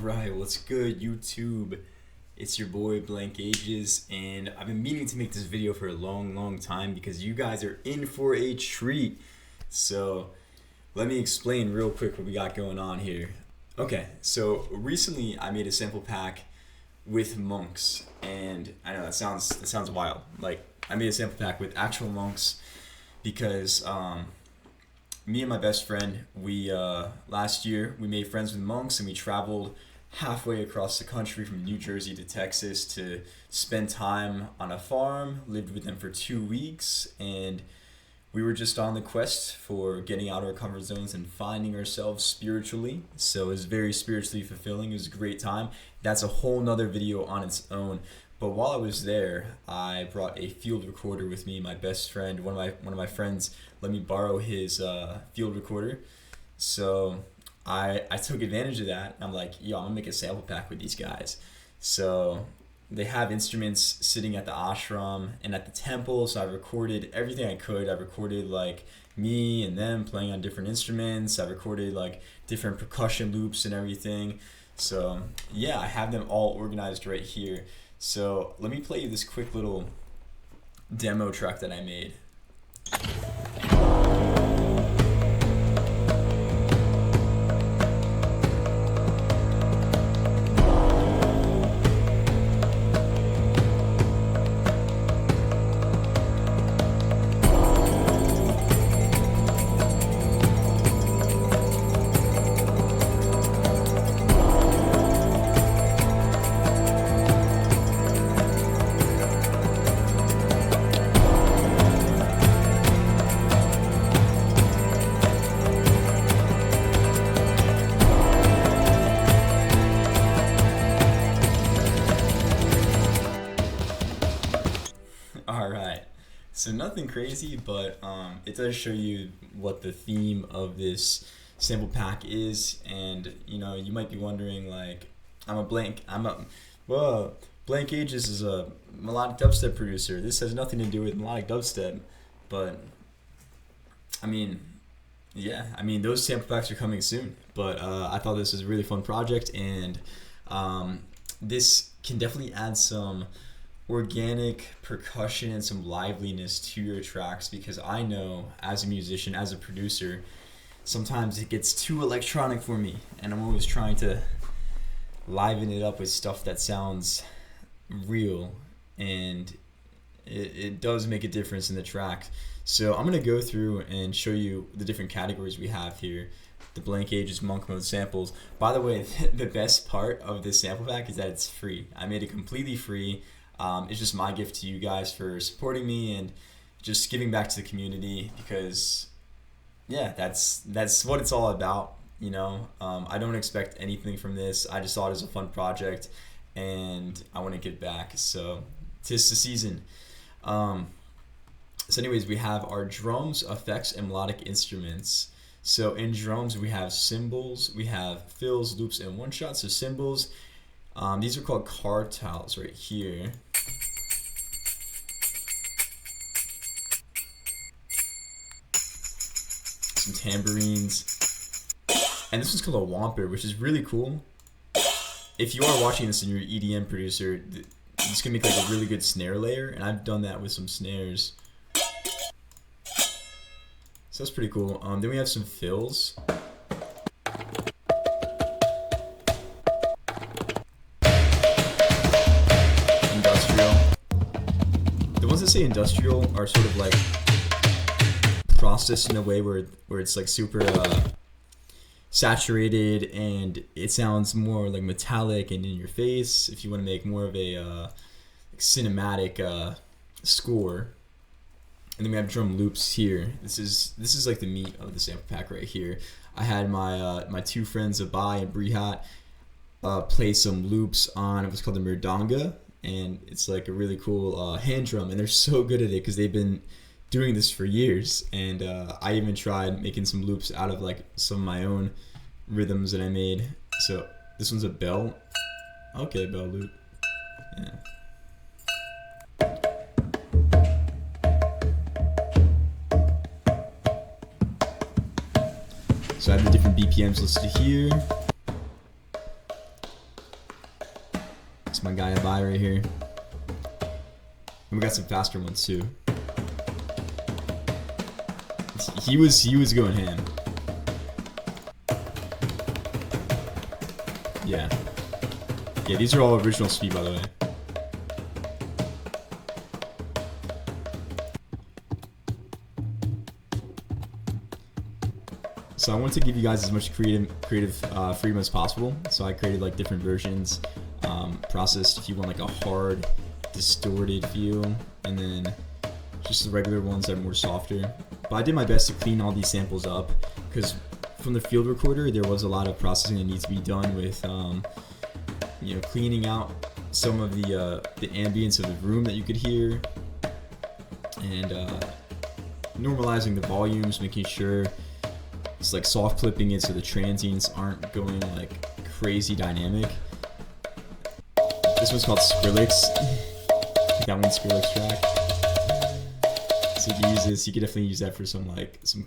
Alright, what's good YouTube? It's your boy Blank Ages, and I've been meaning to make this video for a long time because you guys are in for a treat. So let me explain real quick what we got going on here. Okay, so recently I made a sample pack with monks, and I know that sounds wild. Like, I made a sample pack with actual monks because me and my best friend, we last year we made friends with monks, and we traveled halfway across the country from New Jersey to Texas to spend time on a farm, lived with them for 2 weeks, and we were just on the quest for getting out of our comfort zones and finding ourselves spiritually. So it was very spiritually fulfilling. It was a great time. That's a whole nother video on its own. But while I was there, I brought a field recorder with me. My best friend, one of my friends, let me borrow his field recorder. So I took advantage of that. I'm like, yo, I'm gonna make a sample pack with these guys. So they have instruments sitting at the ashram and at the temple. So I recorded everything I could. I recorded like me and them playing on different instruments. I recorded like different percussion loops and everything. So yeah, I have them all organized right here. So let me play you this quick little demo track that I made. Alright, so nothing crazy, but it does show you what the theme of this sample pack is. And you know, you might be wondering, like, Blank Ages is a melodic dubstep producer. This has nothing to do with melodic dubstep, but I mean, yeah, those sample packs are coming soon. But I thought this was a really fun project, and this can definitely add some organic percussion and some liveliness to your tracks, because I know as a musician, as a producer, sometimes it gets too electronic for me, and I'm always trying to liven it up with stuff that sounds real, and it does make a difference in the track. So I'm going to go through and show you the different categories we have here. The Blank Ages Monk Mode samples. By the way, the best part of this sample pack is that it's free. I made it completely free. It's just my gift to you guys for supporting me and just giving back to the community, because yeah, that's what it's all about, you know. I don't expect anything from this. I just thought it was a fun project and I want to give back, so 'tis the season. So anyways, we have our drums, effects, and melodic instruments. So in drums we have cymbals, we have fills, loops, and one shot. So cymbals, these are called kartals right here. Some tambourines, and this one's called a womper, which is really cool. If you are watching this and you're an EDM producer, this can make like a really good snare layer, and I've done that with some snares. So that's pretty cool. Then we have some fills. Industrial. The ones that say industrial are sort of like processed in a way where it's like super saturated, and it sounds more like metallic and in your face if you want to make more of a cinematic score. And then we have drum loops here. This is like the meat of the sample pack right here. I had my two friends Abai and Brihat play some loops on what's called the mridanga, and it's like a really cool hand drum, and they're so good at it because they've been doing this for years. And I even tried making some loops out of like some of my own rhythms that I made. So this one's a bell. Okay, bell loop. Yeah. So I have the different BPMs listed here. my guy a buy right here. And we got some faster ones too. He was going ham. Yeah. Yeah, these are all original speed, by the way. So I wanted to give you guys as much creative freedom as possible. So I created like different versions, processed if you want like a hard, distorted feel, and then just the regular ones that are more softer. But I did my best to clean all these samples up because from the field recorder there was a lot of processing that needs to be done with, you know, cleaning out some of the ambience of the room that you could hear, and normalizing the volumes, making sure it's like soft clipping it so the transients aren't going like crazy dynamic. This one's called Skrillex. That one's Skrillex track. So you can use this. You could definitely use that for some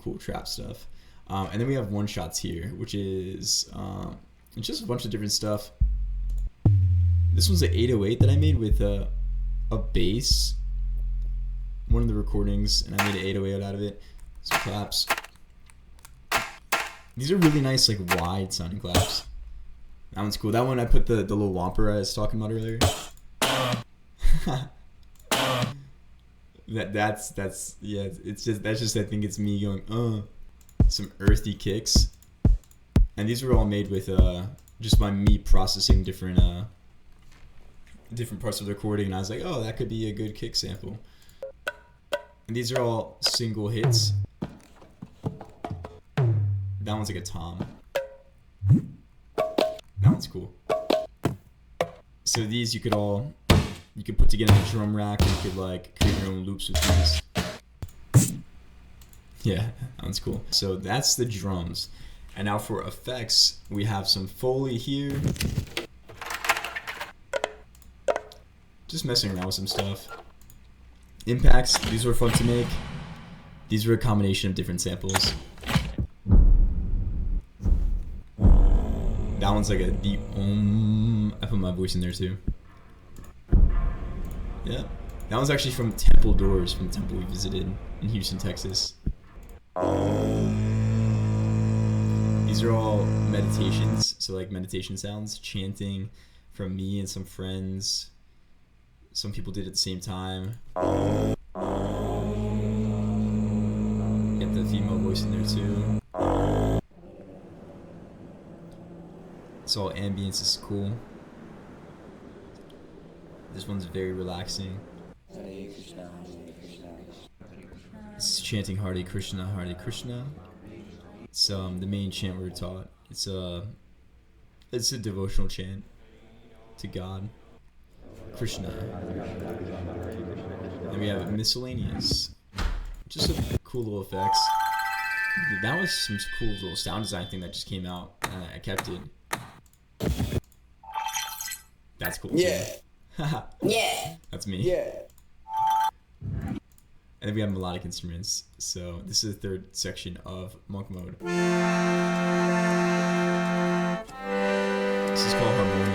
cool trap stuff. And then we have one shots here, which is it's just a bunch of different stuff. This one's an 808 that I made with a bass. One of the recordings, and I made an 808 out of it. Some claps. These are really nice, like wide sounding claps. That one's cool. That one I put the little whomper I was talking about earlier. that's yeah. That's just I think it's me going some earthy kicks, and these were all made with just by me processing different parts of the recording, and I was like, oh, that could be a good kick sample. And these are all single hits. That one's like a tom. That one's cool. So these you could put together in a drum rack, and you could like create your own loops with these. Yeah, that one's cool. So that's the drums. And now for effects, we have some Foley here. Just messing around with some stuff. Impacts, these were fun to make. These were a combination of different samples. That one's like a deep I put my voice in there too. Yeah. That one's actually from Temple Doors, from the temple we visited in Houston, Texas. These are all meditations, so like meditation sounds, chanting from me and some friends. Some people did it at the same time. Get the female voice in there too. It's all ambience, is cool. This one's very relaxing. It's chanting Hare Krishna, Hare Krishna. It's the main chant we're taught. It's a devotional chant to God, Krishna. And we have miscellaneous. Just some cool little effects. That was some cool little sound design thing that just came out, and I kept it. That's cool. Yeah. Yeah. That's me. Yeah. And then we have melodic instruments. So this is the third section of monk mode. This is called harmonium.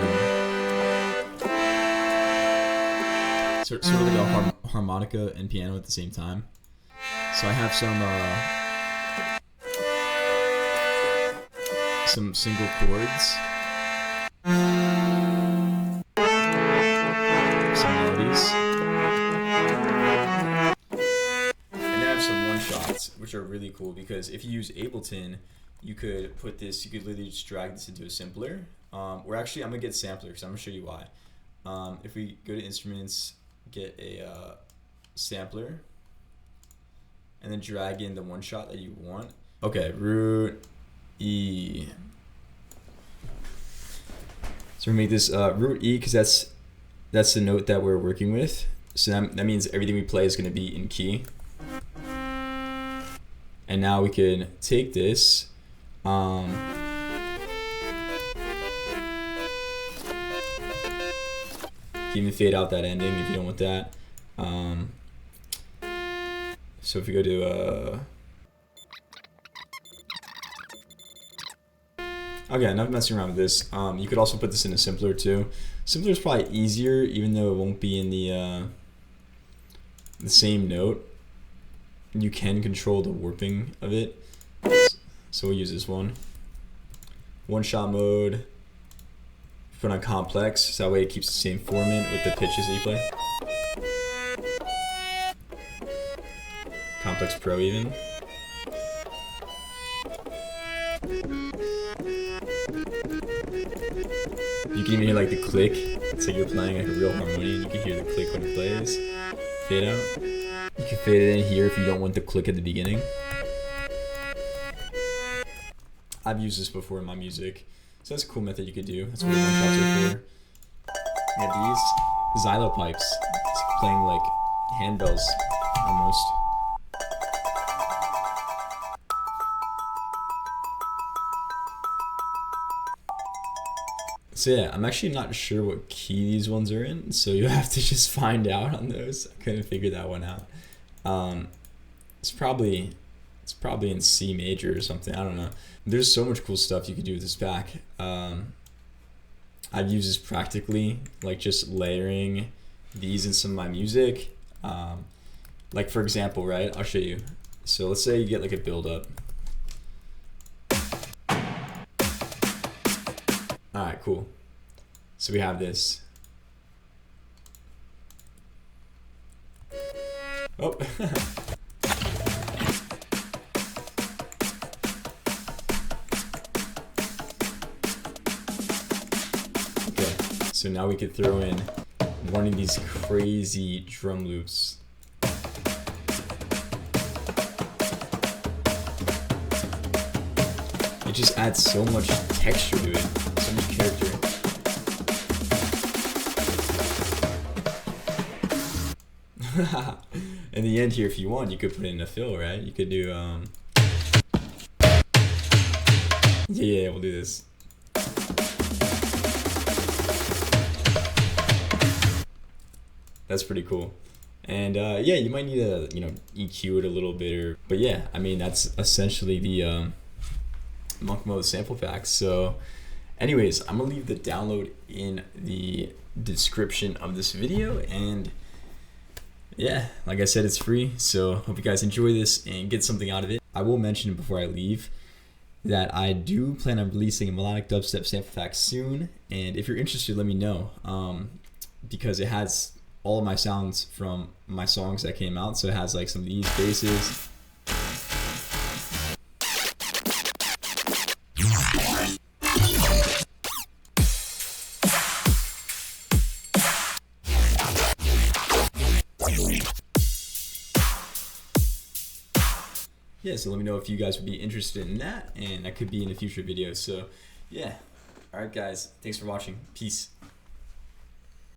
Sort of like a harmonica and piano at the same time. So I have some single chords. Some melodies. Which are really cool because if you use Ableton, you could literally just drag this into a sampler. Or actually, I'm gonna get sampler because I'm gonna show you why. If we go to instruments, get a sampler, and then drag in the one shot that you want. Okay, root E. So we make this root E because that's the note that we're working with. So that means everything we play is gonna be in key. And now we can take this, even fade out that ending if you don't want that. So if we go to, Okay, enough messing around with this. You could also put this in a simpler too. Simpler is probably easier, even though it won't be in the same note. You can control the warping of it. So we'll use this one. One shot mode. Put on complex, so that way it keeps the same formant with the pitches that you play. Complex Pro even. You can even hear like the click. It's like you're playing like a real harmonium. You can hear the click when it plays. Fade out. You can fade it in here if you don't want the click at the beginning. I've used this before in my music, so that's a cool method you could do. That's what one shots are for. You have these xylo pipes. It's playing like handbells almost. So yeah, I'm actually not sure what key these ones are in, so you'll have to just find out on those. I couldn't figure that one out. It's probably in C major or something. I don't know. There's so much cool stuff you could do with this pack. I've used this practically, like just layering these in some of my music. Like for example, right? I'll show you. So let's say you get like a build up. All right, cool. So we have this. Oh. Okay, so now we could throw in one of these crazy drum loops. It just adds so much texture to it, so much character. In the end here, if you want, you could put in a fill, right? You could do, yeah, we'll do this. That's pretty cool. And yeah, you might need to, EQ it a little bit, but yeah, I mean, that's essentially the Monk Mode sample pack. So anyways, I'm gonna leave the download in the description of this video, and yeah, like I said, it's free, so hope you guys enjoy this and get something out of it. I will mention before I leave that I do plan on releasing a melodic dubstep sample pack soon, and if you're interested, let me know, because it has all of my sounds from my songs that came out. So it has like some of these basses, yeah, so let me know if you guys would be interested in that, and that could be in a future video. So yeah, all right guys, thanks for watching. Peace.